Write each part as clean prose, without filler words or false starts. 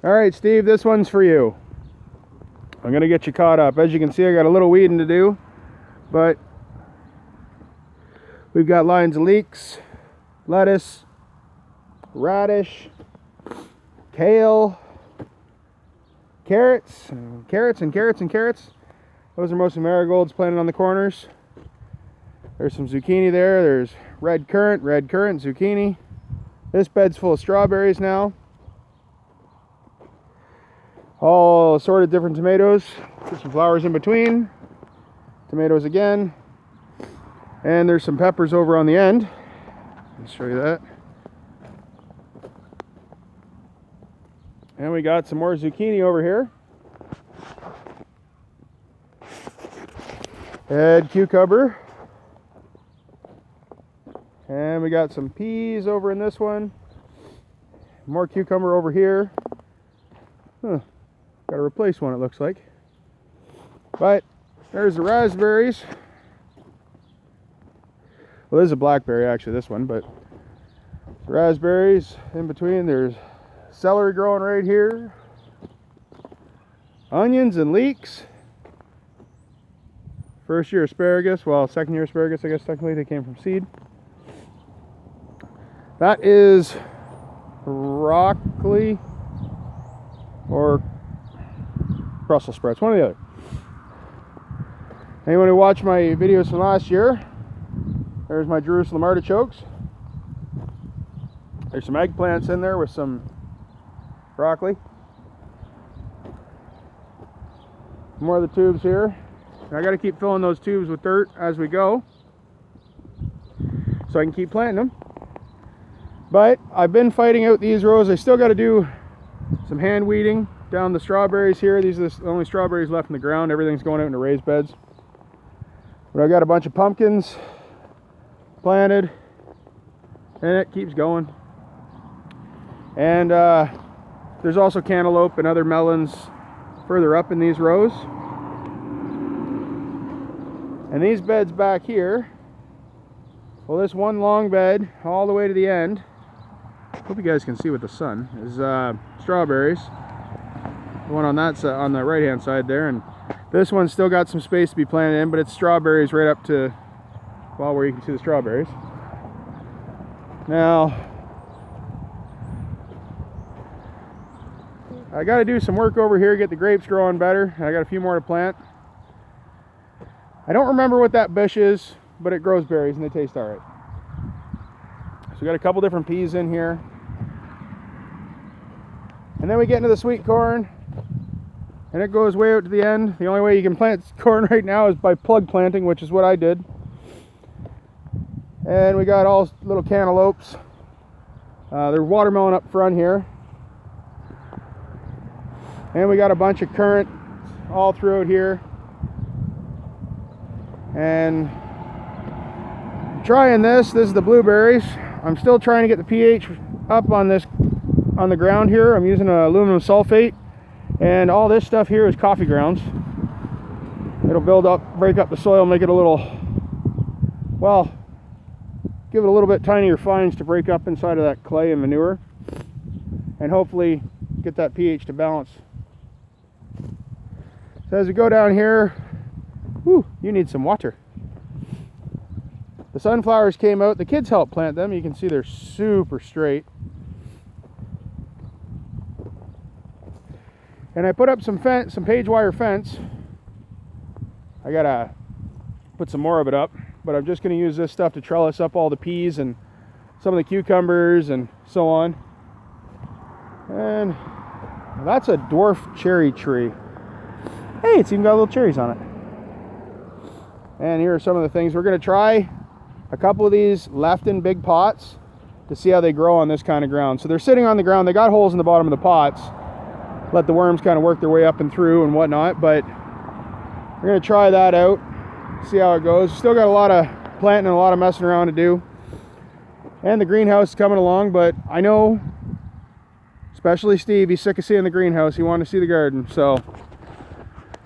All right, Steve, this one's for you. I'm gonna get you caught up. As you can see, I got a little weeding to do, but we've got lines of leeks, lettuce, radish, kale, carrots, and carrots and carrots and carrots. Those are mostly marigolds planted on the corners. There's some zucchini there. There's red currant, zucchini. This bed's full of strawberries now. All sorted different tomatoes. Put some flowers in between. Tomatoes again. And there's some peppers over on the end. Let me show you that. And we got some more zucchini over here. Head cucumber. And we got some peas over in this one. More cucumber over here. Huh. Got to replace one, it looks like. But there's the raspberries. Well, this is a blackberry, actually, this one. But raspberries in between. There's celery growing right here. Onions and leeks. First year asparagus. Well, second year asparagus, I guess technically they came from seed. That is broccoli or Brussels sprouts, one or the other. Anyone who watched my videos from last year, there's my Jerusalem artichokes. There's some eggplants in there with some broccoli. More of the tubes here. I got to keep filling those tubes with dirt as we go so I can keep planting them. But I've been fighting out these rows. I still got to do some hand weeding down the strawberries here. These are the only strawberries left in the ground. Everything's going out into raised beds. But I got a bunch of pumpkins planted, and it keeps going. And there's also cantaloupe and other melons further up in these rows. And these beds back here, well, this one long bed all the way to the end, hope you guys can see with the sun, is strawberries. The one on that side, on the right hand side there, and this one's still got some space to be planted in, but it's strawberries right up to, well, where you can see the strawberries. Now I got to do some work over here, get the grapes growing better. I got a few more to plant. I don't remember what that bush is, but it grows berries and they taste all right. So we got a couple different peas in here. And then we get into the sweet corn, and it goes way out to the end. The only way you can plant corn right now is by plug planting, which is what I did. And we got all little cantaloupes. There's watermelon up front here. And we got a bunch of currant all throughout here. And trying this is the blueberries. I'm still trying to get the pH up on this, on the ground here. I'm using aluminum sulfate, and all this stuff here is coffee grounds. It'll build up, break up the soil, make it a little, well, give it a little bit tinier fines to break up inside of that clay and manure, and hopefully get that pH to balance. So as we go down here, whew, you need some water. The sunflowers came out. The kids helped plant them. You can see they're super straight. And I put up some page wire fence. I gotta put some more of it up, but I'm just gonna use this stuff to trellis up all the peas and some of the cucumbers and so on. And that's a dwarf cherry tree. Hey, it's even got little cherries on it. And here are some of the things. We're gonna try a couple of these left in big pots to see how they grow on this kind of ground. So they're sitting on the ground. They got holes in the bottom of the pots. Let the worms kind of work their way up and through and whatnot, but we're going to try that out, see how it goes. Still got a lot of planting and a lot of messing around to do. And the greenhouse is coming along, but I know, especially Steve, he's sick of seeing the greenhouse. He wanted to see the garden. So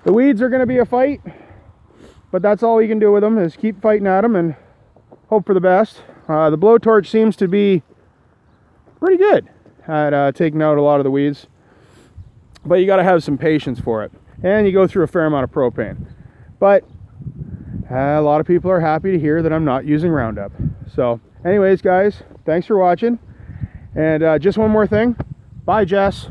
the weeds are going to be a fight, but that's all we can do with them, is keep fighting at them and hope for the best. The blowtorch seems to be pretty good at taking out a lot of the weeds. but you got to have some patience for it, and you go through a fair amount of propane. But a lot of people are happy to hear that I'm not using Roundup. So anyways, guys, thanks for watching. And just one more thing. Bye, Jess.